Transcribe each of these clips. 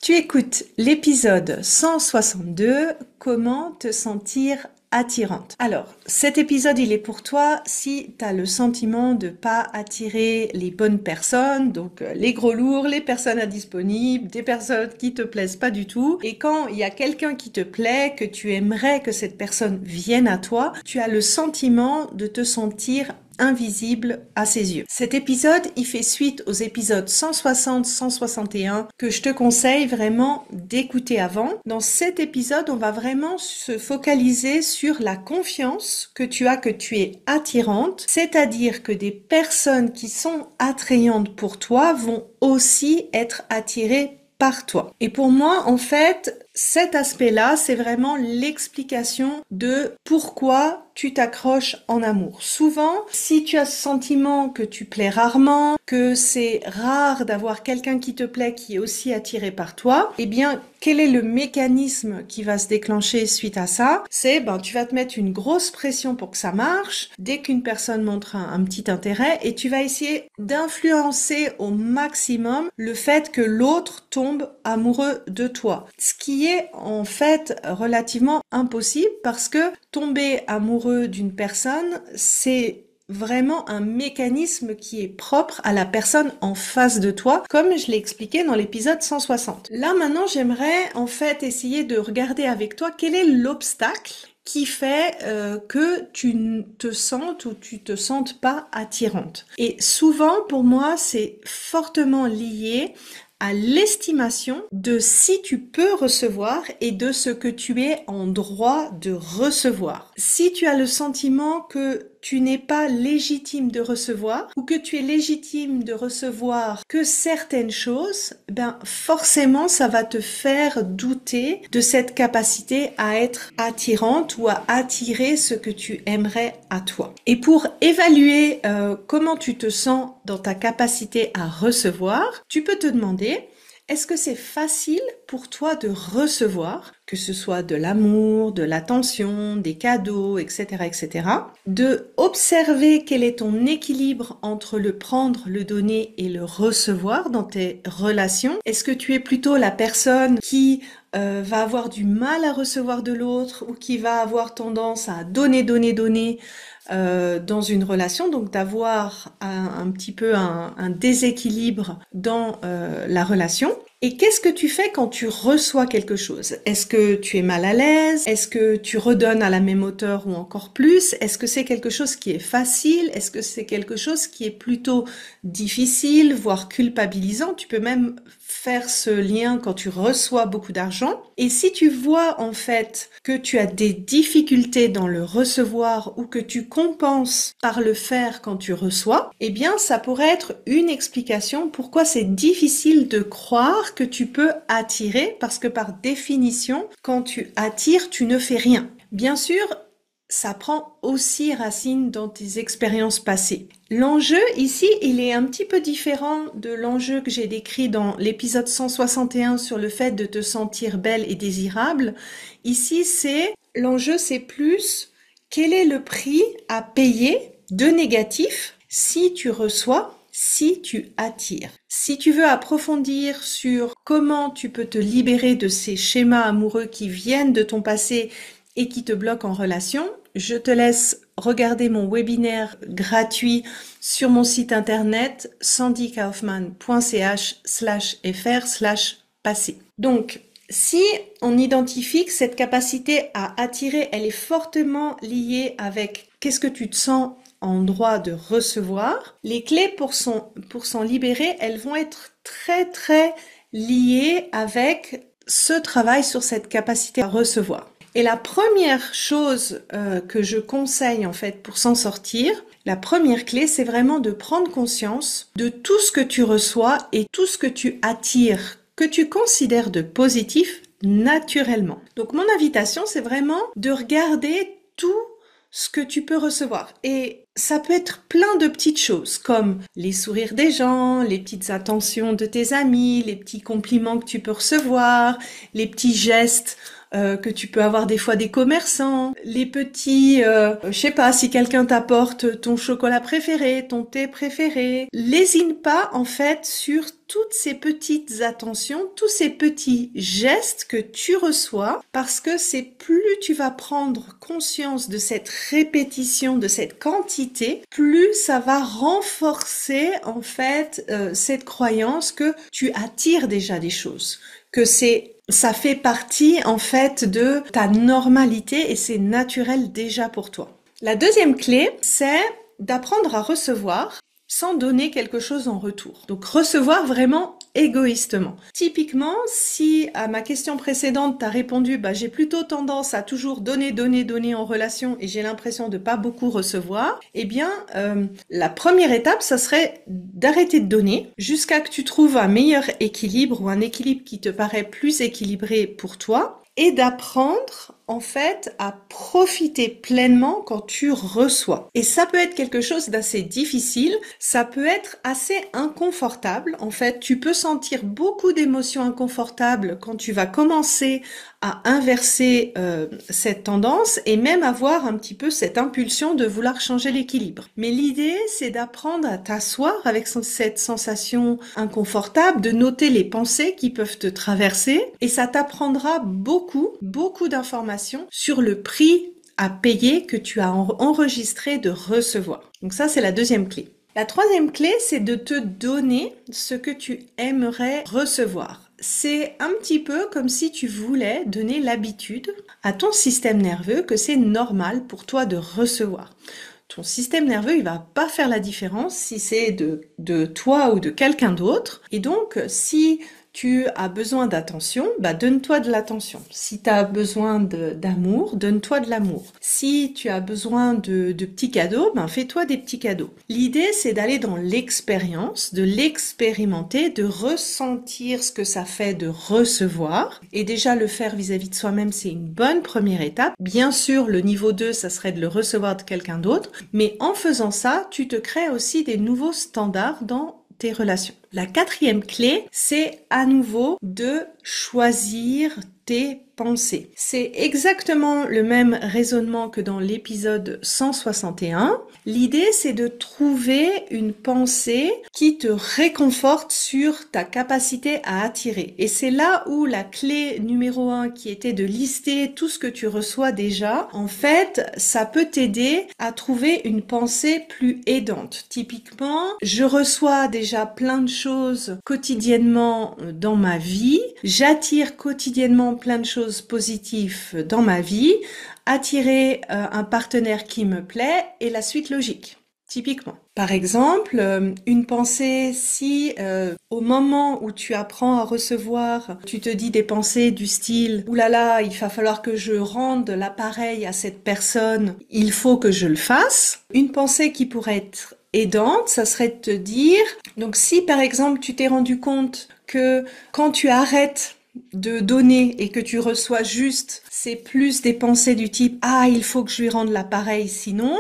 Tu écoutes l'épisode 162, comment te sentir attirante. Alors, cet épisode, il est pour toi si tu as le sentiment de pas attirer les bonnes personnes, donc les gros lourds, les personnes indisponibles, des personnes qui te plaisent pas du tout. Et quand il y a quelqu'un qui te plaît, que tu aimerais que cette personne vienne à toi, tu as le sentiment de te sentir invisible à ses yeux. Cet épisode, il fait suite aux épisodes 160, 161 que je te conseille vraiment d'écouter avant. Dans cet épisode, on va vraiment se focaliser sur la confiance que tu as, que tu es attirante, c'est-à-dire que des personnes qui sont attrayantes pour toi vont aussi être attirées par toi. Et pour moi, en fait, cet aspect-là, c'est vraiment l'explication de pourquoi tu t'accroches en amour. Souvent, si tu as ce sentiment que tu plais rarement, que c'est rare d'avoir quelqu'un qui te plaît qui est aussi attiré par toi, eh bien, quel est le mécanisme qui va se déclencher suite à ça? C'est, tu vas te mettre une grosse pression pour que ça marche, dès qu'une personne montre un petit intérêt, et tu vas essayer d'influencer au maximum le fait que l'autre tombe amoureux de toi. Ce qui est en fait relativement impossible parce que tomber amoureux d'une personne, c'est vraiment un mécanisme qui est propre à la personne en face de toi, comme je l'ai expliqué dans l'épisode 160. Là maintenant, j'aimerais en fait essayer de regarder avec toi quel est l'obstacle qui fait que tu te sentes ou tu te sentes pas attirante. Et souvent, pour moi, c'est fortement lié à l'estimation de si tu peux recevoir et de ce que tu es en droit de recevoir. Si tu as le sentiment que tu n'es pas légitime de recevoir ou que tu es légitime de recevoir que certaines choses, forcément ça va te faire douter de cette capacité à être attirante ou à attirer ce que tu aimerais à toi. Et pour évaluer comment tu te sens dans ta capacité à recevoir, tu peux te demander: est-ce que c'est facile pour toi de recevoir, que ce soit de l'amour, de l'attention, des cadeaux, etc., etc., de observer quel est ton équilibre entre le prendre, le donner et le recevoir dans tes relations? Est-ce que tu es plutôt la personne qui va avoir du mal à recevoir de l'autre ou qui va avoir tendance à donner dans une relation, donc d'avoir un petit peu un déséquilibre dans la relation? Et qu'est-ce que tu fais quand tu reçois quelque chose? Est-ce que tu es mal à l'aise? Est-ce que tu redonnes à la même hauteur ou encore plus? Est-ce que c'est quelque chose qui est facile? Est-ce que c'est quelque chose qui est plutôt difficile, voire culpabilisant? Tu peux même faire ce lien quand tu reçois beaucoup d'argent. Et si tu vois en fait que tu as des difficultés dans le recevoir ou que tu compenses par le faire quand tu reçois, eh bien ça pourrait être une explication pourquoi c'est difficile de croire que tu peux attirer, parce que par définition, quand tu attires, tu ne fais rien. Bien sûr, ça prend aussi racine dans tes expériences passées. L'enjeu ici, il est un petit peu différent de l'enjeu que j'ai décrit dans l'épisode 161 sur le fait de te sentir belle et désirable. Ici, l'enjeu, c'est plus quel est le prix à payer de négatif si tu reçois, si tu attires. Si tu veux approfondir sur comment tu peux te libérer de ces schémas amoureux qui viennent de ton passé et qui te bloquent en relation, je te laisse regarder mon webinaire gratuit sur mon site internet sandykaufman.ch/fr/passé. Donc, si on identifie que cette capacité à attirer, elle est fortement liée avec qu'est-ce que tu te sens en droit de recevoir, les clés pour s'en libérer, elles vont être très très liées avec ce travail sur cette capacité à recevoir. Et la première chose que je conseille en fait pour s'en sortir, la première clé, c'est vraiment de prendre conscience de tout ce que tu reçois et tout ce que tu attires, que tu considères de positif naturellement. Donc mon invitation, c'est vraiment de regarder tout ce que tu peux recevoir. Et ça peut être plein de petites choses, comme les sourires des gens, les petites attentions de tes amis, les petits compliments que tu peux recevoir, les petits gestes que tu peux avoir des fois des commerçants, les petits, je sais pas, si quelqu'un t'apporte ton chocolat préféré, ton thé préféré, lésine pas en fait sur toutes ces petites attentions, tous ces petits gestes que tu reçois, parce que c'est plus tu vas prendre conscience de cette répétition, de cette quantité, plus ça va renforcer en fait cette croyance que tu attires déjà des choses, que ça fait partie en fait de ta normalité et c'est naturel déjà pour toi. La deuxième clé, c'est d'apprendre à recevoir sans donner quelque chose en retour. Donc recevoir vraiment égoïstement. Typiquement, si à ma question précédente, tu as répondu j'ai plutôt tendance à toujours donner en relation et j'ai l'impression de pas beaucoup recevoir, eh bien la première étape, ça serait d'arrêter de donner jusqu'à que tu trouves un meilleur équilibre ou un équilibre qui te paraît plus équilibré pour toi et d'apprendre en fait à profiter pleinement quand tu reçois. Et ça peut être quelque chose d'assez difficile, ça peut être assez inconfortable. En fait, tu peux sentir beaucoup d'émotions inconfortables quand tu vas commencer à inverser cette tendance et même avoir un petit peu cette impulsion de vouloir changer l'équilibre. Mais l'idée, c'est d'apprendre à t'asseoir avec cette sensation inconfortable, de noter les pensées qui peuvent te traverser et ça t'apprendra beaucoup d'informations sur le prix à payer que tu as enregistré de recevoir. Donc ça, c'est la deuxième clé. La troisième clé, c'est de te donner ce que tu aimerais recevoir. C'est un petit peu comme si tu voulais donner l'habitude à ton système nerveux que c'est normal pour toi de recevoir. Ton système nerveux, il va pas faire la différence si c'est de toi ou de quelqu'un d'autre. Et donc, si tu as besoin d'attention, donne-toi de l'attention. Si tu as besoin d'amour, donne-toi de l'amour. Si tu as besoin de petits cadeaux, fais-toi des petits cadeaux. L'idée, c'est d'aller dans l'expérience, de l'expérimenter, de ressentir ce que ça fait de recevoir. Et déjà, le faire vis-à-vis de soi-même, c'est une bonne première étape. Bien sûr, le niveau 2, ça serait de le recevoir de quelqu'un d'autre. Mais en faisant ça, tu te crées aussi des nouveaux standards dans tes relations. La quatrième clé, c'est à nouveau de choisir tes pensées. C'est exactement le même raisonnement que dans l'épisode 161. L'idée, c'est de trouver une pensée qui te réconforte sur ta capacité à attirer. Et c'est là où la clé numéro 1 qui était de lister tout ce que tu reçois déjà, en fait, ça peut t'aider à trouver une pensée plus aidante. Typiquement, je reçois déjà plein de choses quotidiennement dans ma vie, j'attire quotidiennement plein de choses positives dans ma vie, attirer un partenaire qui me plaît et la suite logique. Typiquement. Par exemple, une pensée, si au moment où tu apprends à recevoir, tu te dis des pensées du style « Ouh là là, il va falloir que je rende l'appareil à cette personne, il faut que je le fasse », une pensée qui pourrait être aidante, ça serait de te dire, donc si par exemple tu t'es rendu compte que quand tu arrêtes de donner et que tu reçois juste, c'est plus des pensées du type « Ah, il faut que je lui rende l'appareil sinon ».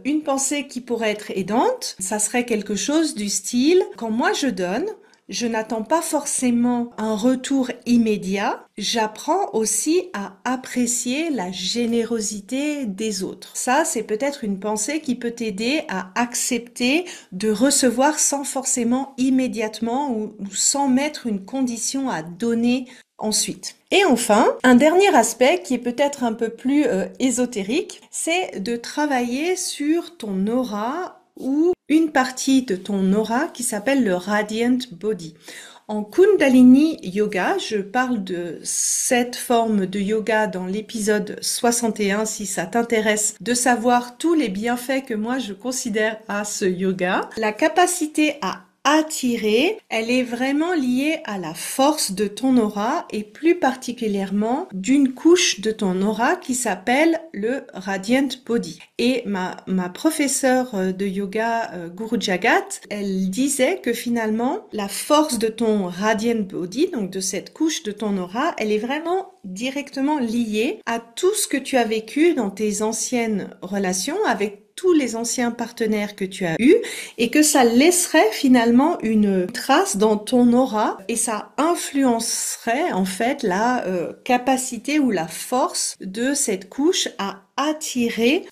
Une pensée qui pourrait être aidante, ça serait quelque chose du style « Quand moi je donne, je n'attends pas forcément un retour immédiat, j'apprends aussi à apprécier la générosité des autres. » Ça, c'est peut-être une pensée qui peut t'aider à accepter de recevoir sans forcément immédiatement ou sans mettre une condition à donner ensuite. Et enfin, un dernier aspect qui est peut-être un peu plus ésotérique, c'est de travailler sur ton aura ou une partie de ton aura qui s'appelle le Radiant Body. En Kundalini Yoga, je parle de cette forme de yoga dans l'épisode 61 si ça t'intéresse de savoir tous les bienfaits que moi je considère à ce yoga. La capacité à attirer, elle est vraiment liée à la force de ton aura et plus particulièrement d'une couche de ton aura qui s'appelle le Radiant Body. Et ma professeure de yoga, Guru Jagat, elle disait que finalement la force de ton Radiant Body, donc de cette couche de ton aura, elle est vraiment directement liée à tout ce que tu as vécu dans tes anciennes relations avec tous les anciens partenaires que tu as eus et que ça laisserait finalement une trace dans ton aura et ça influencerait en fait la capacité ou la force de cette couche à attirer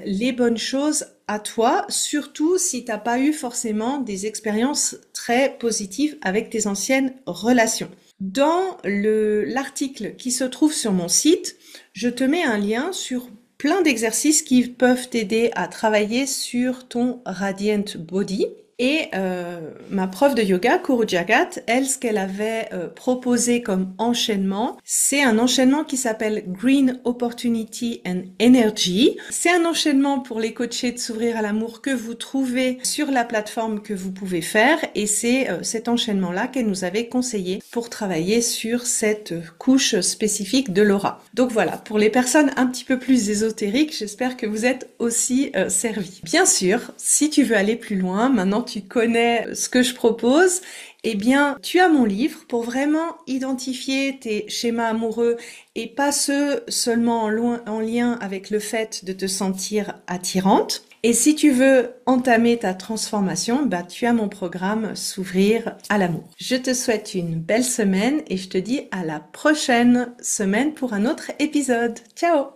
les bonnes choses à toi, surtout si t'as pas eu forcément des expériences très positives avec tes anciennes relations. Dans l'article qui se trouve sur mon site, je te mets un lien sur plein d'exercices qui peuvent t'aider à travailler sur ton Radiant Body. Et ma prof de yoga, Kuru Jagat, elle, ce qu'elle avait proposé comme enchaînement, c'est un enchaînement qui s'appelle Green Opportunity and Energy. C'est un enchaînement pour les coachés de s'ouvrir à l'amour que vous trouvez sur la plateforme que vous pouvez faire. Et c'est cet enchaînement-là qu'elle nous avait conseillé pour travailler sur cette couche spécifique de l'aura. Donc voilà, pour les personnes un petit peu plus ésotériques, j'espère que vous êtes aussi servis. Bien sûr, si tu veux aller plus loin, maintenant tu connais ce que je propose, eh bien, tu as mon livre pour vraiment identifier tes schémas amoureux et pas ceux seulement en lien avec le fait de te sentir attirante. Et si tu veux entamer ta transformation, tu as mon programme S'ouvrir à l'amour. Je te souhaite une belle semaine et je te dis à la prochaine semaine pour un autre épisode. Ciao!